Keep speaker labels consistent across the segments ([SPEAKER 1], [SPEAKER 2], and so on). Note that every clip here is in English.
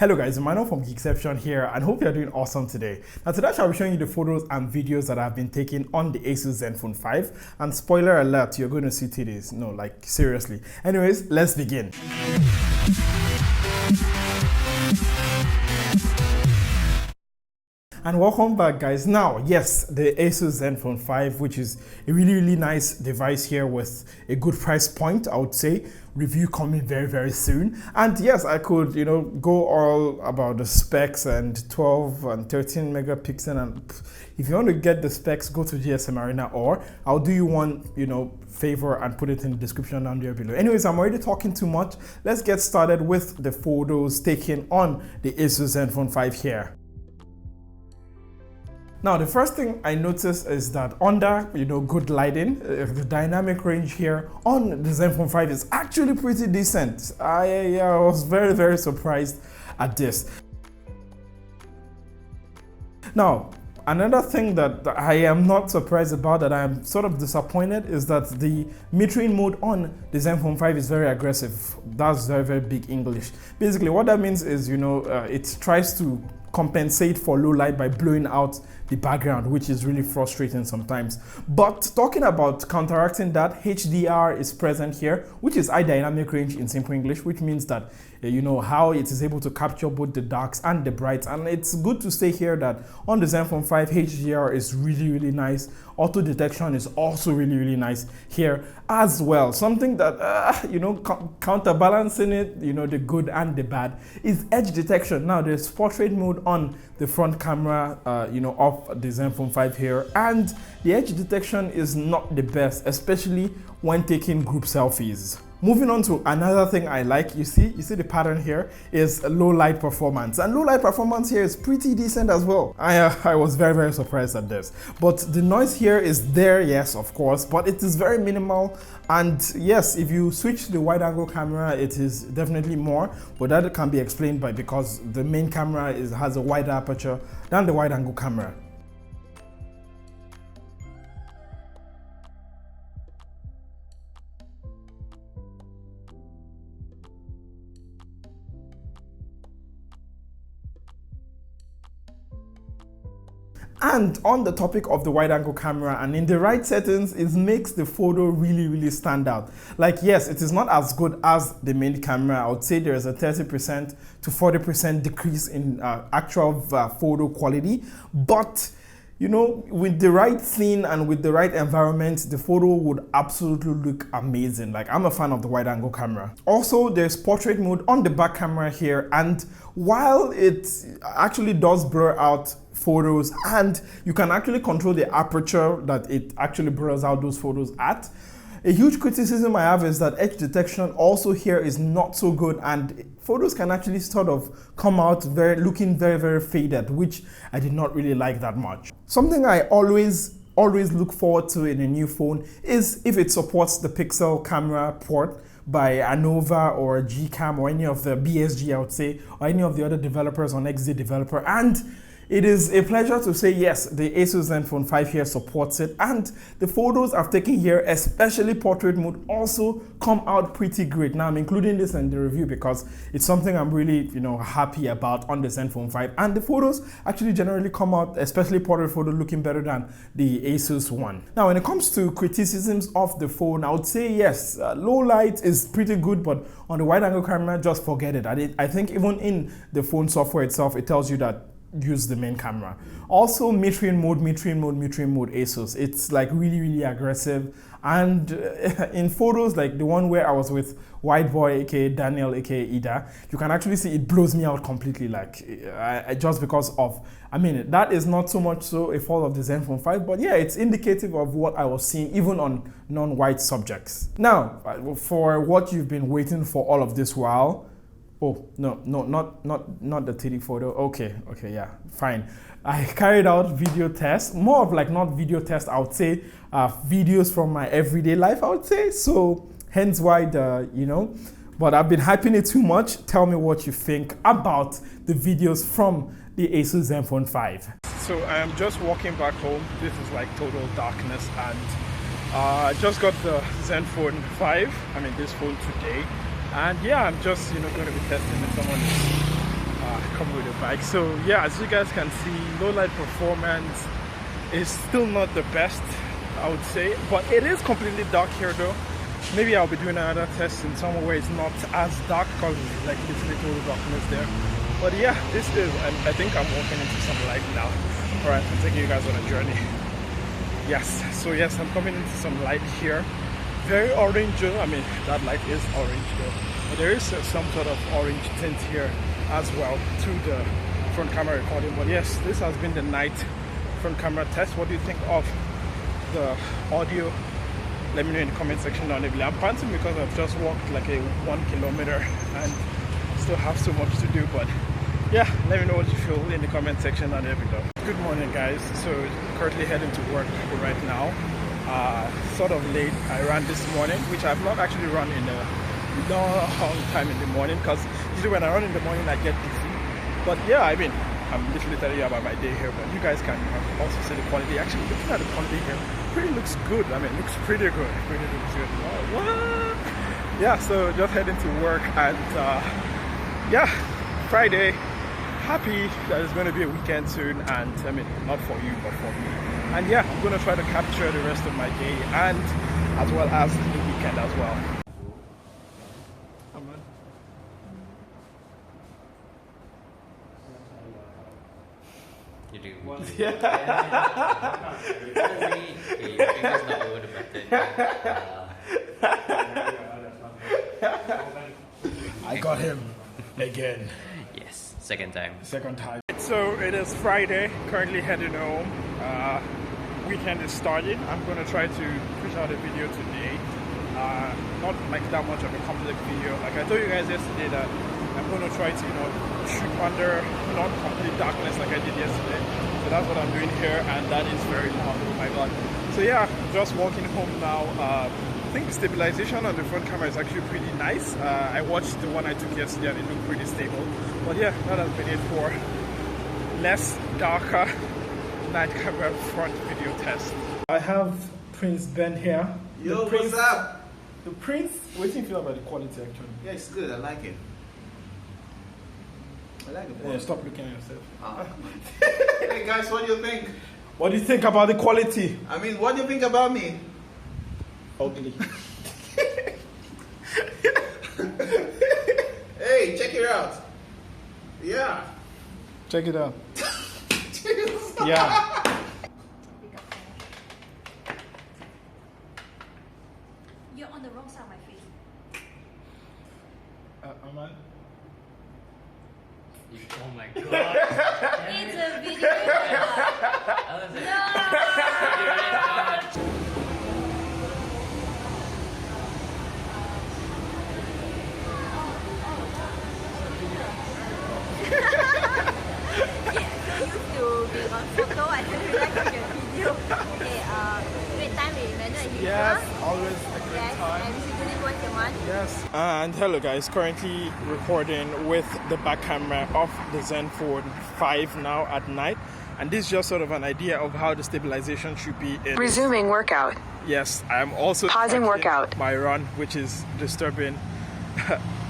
[SPEAKER 1] Hello guys, Emmanuel from Geekception here and hope you're doing awesome today. Now today I shall be showing you the photos and videos that I've been taking on the ASUS Zenfone 5, and spoiler alert, you're going to see titties. No, like seriously. Anyways, let's begin. And welcome back guys. Now, yes, the ASUS Zenfone 5, which is a really nice device here with a good price point, I would say. Review coming very soon. And yes, I could, go all about the specs and 12 and 13 megapixel. And if you want to get the specs, go to GSM Arena, or I'll do you one, favor and put it in the description down there below. Anyways, I'm already talking too much. Let's get started with the photos taken on the ASUS Zenfone 5 here. Now, the first thing I noticed is that under, good lighting, the dynamic range here on the Zenfone 5 is actually pretty decent. I was very surprised at this. Now, another thing that I am not surprised about, that I am sort of disappointed, is that the metering mode on the Zenfone 5 is very aggressive. That's very big English. Basically, what that means is, it tries to compensate for low light by blowing out the background, which is really frustrating sometimes. But talking about counteracting that, HDR is present here, which is high dynamic range in simple English, which means that how it is able to capture both the darks and the brights. And it's good to say here that on the Zenfone 5, HDR is really nice. Auto detection is also really nice here as well. Something that counterbalancing it, the good and the bad, is edge detection. Now there's portrait mode on the front camera of the Zenfone 5 here, and the edge detection is not the best, especially when taking group selfies. Moving on to another thing I like, you see the pattern here is low light performance, and low light performance here is pretty decent as well. I was very surprised at this. But the noise here is there, yes, of course, but it is very minimal. And yes, if you switch the wide angle camera, it is definitely more, but that can be explained because the main camera has a wider aperture than the wide angle camera. And on the topic of the wide angle camera, and in the right settings, it makes the photo really stand out. Like, yes, it is not as good as the main camera. I would say there is a 30% to 40% decrease in actual photo quality. But, with the right scene and with the right environment, the photo would absolutely look amazing. Like, I'm a fan of the wide angle camera. Also, there's portrait mode on the back camera here. And while it actually does blur out photos, and you can actually control the aperture that it actually blurs out those photos at, a huge criticism I have is that edge detection also here is not so good, and photos can actually sort of come out looking very faded, which I did not really like that much. Something I always look forward to in a new phone is if it supports the pixel camera port by Anova or Gcam or any of the BSG, I would say, or any of the other developers on XD Developer. And it is a pleasure to say yes, the ASUS Zenfone 5 here supports it, and the photos I've taken here, especially portrait mode, also come out pretty great. Now I'm including this in the review because it's something I'm really happy about on the Zenfone 5, and the photos actually generally come out, especially portrait photo, looking better than the ASUS one. Now when it comes to criticisms of the phone, I would say yes, low light is pretty good, but on the wide angle camera, just forget it. I think even in the phone software itself, it tells you that use the main camera. Also metering mode ASUS. It's like really aggressive, and in photos like the one where I was with White Boy aka Daniel aka Ida, you can actually see it blows me out completely, like just because of, that is not so much so a fault of the Zenfone 5, but yeah, it's indicative of what I was seeing even on non-white subjects. Now for what you've been waiting for all of this while, oh, no, not the titty photo. Okay, yeah, fine. I carried out video tests, more of like not video tests, I would say, videos from my everyday life, I would say. So hence why but I've been hyping it too much. Tell me what you think about the videos from the ASUS Zenfone 5. So I am just walking back home. This is like total darkness, and I just got the Zenfone 5, this phone today. And yeah, I'm just going to be testing if someone is bike. So yeah, as you guys can see, low light performance is still not the best, I would say, but it is completely dark here though. Maybe I'll be doing another test in somewhere where it's not as dark because like this little darkness there. But yeah, this is, I think I'm walking into some light now. Alright, I'm taking you guys on a journey. Yes, so yes, I'm coming into some light here. Very orange, I mean, that light is orange though. But there is some sort of orange tint here as well to the front camera recording. But yes, this has been the night front camera test. What do you think of the audio? Let me know in the comment section down below. I'm panting because I've just walked like a 1 kilometer and still have so much to do. But yeah, let me know what you feel in the comment section down below. Good morning, guys. So currently heading to work right now. Sort of late. I ran this morning, which I've not actually run in a long time in the morning, because usually when I run in the morning I get dizzy. But yeah, I mean, I'm literally telling you about my day here, but you guys can also see the quality. Actually, looking at the quality here, pretty looks good. I mean, it looks pretty good. Pretty looks good. Oh, what? Yeah, so just heading to work, and yeah, Friday. Happy that it's going to be a weekend soon, and I mean, not for you, but for me. And yeah, I'm going to try to capture the rest of my day, and as well as the weekend as well.
[SPEAKER 2] You do.
[SPEAKER 1] Yeah.
[SPEAKER 2] Okay, your finger's not over the button.
[SPEAKER 1] I got him again.
[SPEAKER 2] Yes, second time.
[SPEAKER 1] Second time. So it is Friday, currently heading home. Weekend is starting. I'm going to try to push out a video today. Not like that much of a complex video. Like I told you guys yesterday that I'm going to try to, you know, shoot under not complete darkness like I did yesterday. So that's what I'm doing here, and that is very loud. Oh my god. So yeah, just walking home now. I think the stabilization on the front camera is actually pretty nice. I watched the one I took yesterday and it looked pretty stable. But yeah, that has been it for less darker night camera front video test. I have Prince Ben here.
[SPEAKER 3] Yo, what's up?
[SPEAKER 1] The Prince, what do you feel about the quality actually?
[SPEAKER 3] Yeah, it's good. I like it. I like it.
[SPEAKER 1] Yeah, stop looking at yourself.
[SPEAKER 3] Oh, hey guys, what do you think?
[SPEAKER 1] What do you think about the quality?
[SPEAKER 3] I mean, what do you think about me?
[SPEAKER 1] Ugly.
[SPEAKER 3] Hey, check it out. Yeah.
[SPEAKER 1] Check it out. Yeah.
[SPEAKER 4] You're on the wrong side of my face.
[SPEAKER 1] Aman?
[SPEAKER 2] Oh my god.
[SPEAKER 4] It's a video. Photo, I just realized on your video. Okay, great time with Emmanuel and
[SPEAKER 1] Yes, always a great
[SPEAKER 4] yes,
[SPEAKER 1] time.
[SPEAKER 4] and we should do once a month.
[SPEAKER 1] Yes. And hello guys, currently recording with the back camera of the Zenfone 5 now at night. And this is just sort of an idea of how the stabilization should be in.
[SPEAKER 5] Resuming workout.
[SPEAKER 1] Yes, I am also
[SPEAKER 5] pausing workout.
[SPEAKER 1] My run, which is disturbing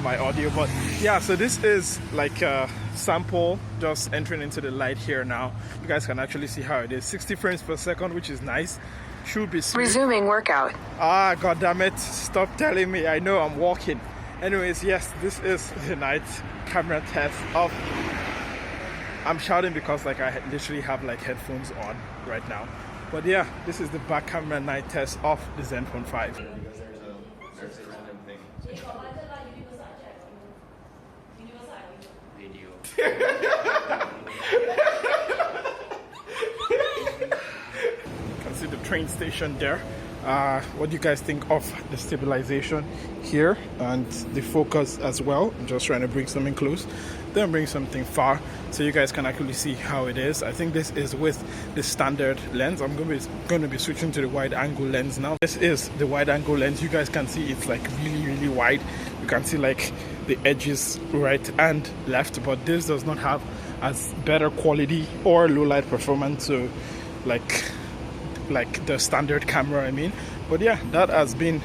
[SPEAKER 1] my audio, but yeah, so this is like a sample just entering into the light here now. You guys can actually see how it is. 60 frames per second, which is nice. Should be smooth.
[SPEAKER 5] Resuming workout.
[SPEAKER 1] Ah, god damn it, stop telling me. I know I'm walking. Anyways, yes, this is the night camera test of. I'm shouting because like I literally have like headphones on right now. But yeah, this is the back camera night test of the Zenfone 5.
[SPEAKER 3] There's a random thing.
[SPEAKER 2] Video.
[SPEAKER 1] You can see the train station there. What do you guys think of the stabilization here and the focus as well? I'm just trying to bring something close, then bring something far so you guys can actually see how it is. I think this is with the standard lens. I'm going to be switching to the wide angle lens now. This is the wide angle lens. You guys can see it's like really wide. You can see like the edges right and left, but this does not have as better quality or low light performance, so like the standard camera, I mean. But yeah, that has been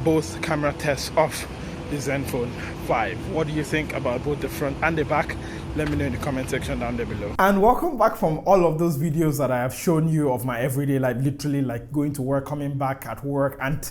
[SPEAKER 1] both camera tests of the Zenfone 5. What do you think about both the front and the back? Let me know in the comment section down there below. And welcome back from all of those videos that I have shown you of my everyday life, literally like going to work, coming back at work, and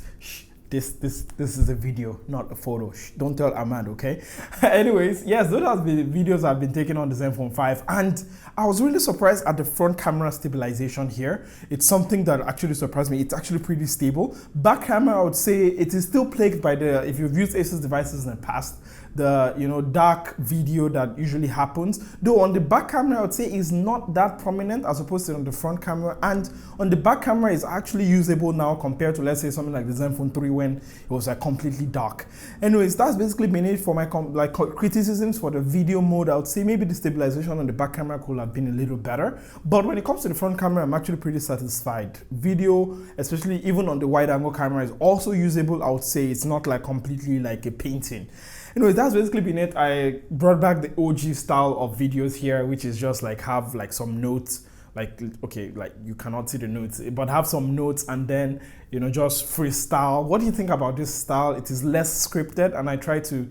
[SPEAKER 1] this is a video, not a photo. Don't tell Ahmad, okay? Anyways, yes, those are the videos I've been taking on the Zenfone 5, and I was really surprised at the front camera stabilization here. It's something that actually surprised me. It's actually pretty stable. Back camera, I would say it is still plagued by the, if you've used ASUS devices in the past, the dark video that usually happens. Though on the back camera, I would say is not that prominent as opposed to on the front camera, and on the back camera is actually usable now compared to, let's say, something like the Zenfone 3 when it was like completely dark. Anyways, that's basically been it for my criticisms for the video mode. I would say maybe the stabilization on the back camera could have been a little better, but when it comes to the front camera, I'm actually pretty satisfied. Video, especially even on the wide angle camera, is also usable. I would say it's not like completely like a painting. Anyways, that's basically been it. I brought back the OG style of videos here, which is just like have like some notes, like, okay, like you cannot see the notes, but have some notes and then, just freestyle. What do you think about this style? It is less scripted, and I try to,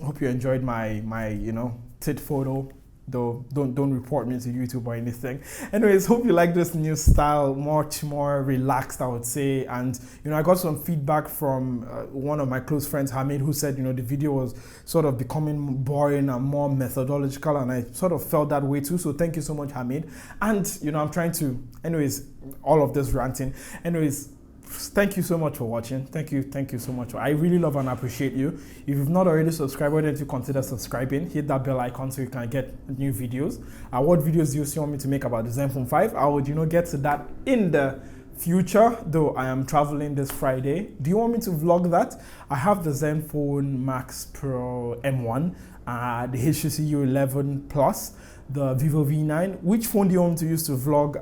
[SPEAKER 1] hope you enjoyed my tit photo. Though don't report me to YouTube or anything. Anyways, hope you like this new style, much more relaxed, I would say. And I got some feedback from one of my close friends, Hamid, who said the video was sort of becoming boring and more methodological, and I sort of felt that way too. So thank you so much, Hamid. And I'm trying to, anyways, all of this ranting. Anyways, thank you so much for watching. Thank you so much. I really love and appreciate you. If you've not already subscribed, why don't you consider subscribing? Hit that bell icon so you can get new videos. What videos do you want me to make about the Zenfone 5? I would get to that in the future, though I am traveling this Friday. Do you want me to vlog that? I have the Zenfone Max Pro M1, the HTC U11 Plus, the Vivo V9. Which phone do you want me to use to vlog?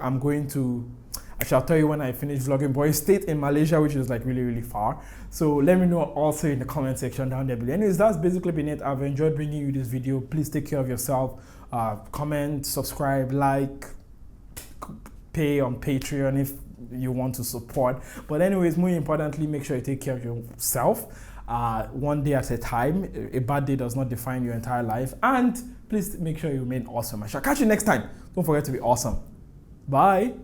[SPEAKER 1] I shall tell you when I finish vlogging, but I stayed in Malaysia, which is like really, really far. So let me know also in the comment section down there below. Anyways, that's basically been it. I've enjoyed bringing you this video. Please take care of yourself. Comment, subscribe, like, pay on Patreon if you want to support. But anyways, more importantly, make sure you take care of yourself. One day at a time. A bad day does not define your entire life. And please make sure you remain awesome. I shall catch you next time. Don't forget to be awesome. Bye.